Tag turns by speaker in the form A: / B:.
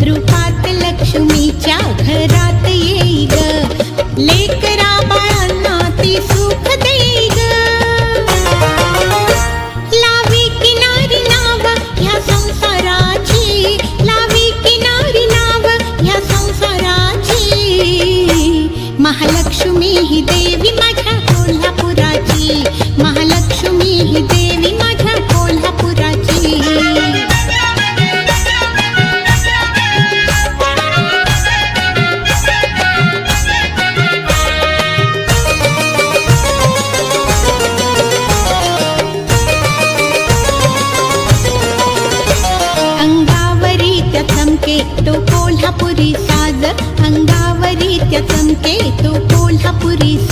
A: रूपात लक्ष्मीच्या घरात येई ग, लेकरा बाळांना ती सुख देई ग. लावी किनारी नाव ह्या संसाराची, लावी किनारी नाव ह्या संसाराची. महालक्ष्मी ही देवी माझ्या कोल्हापुराची, महालक्ष्मी ही देवी माझ्या कोल्हापुराची. अंगावरी त्या चमके तो कोल्हापुरी साज, अंगावरी त्या चमके तो कोल्हापुरी साज.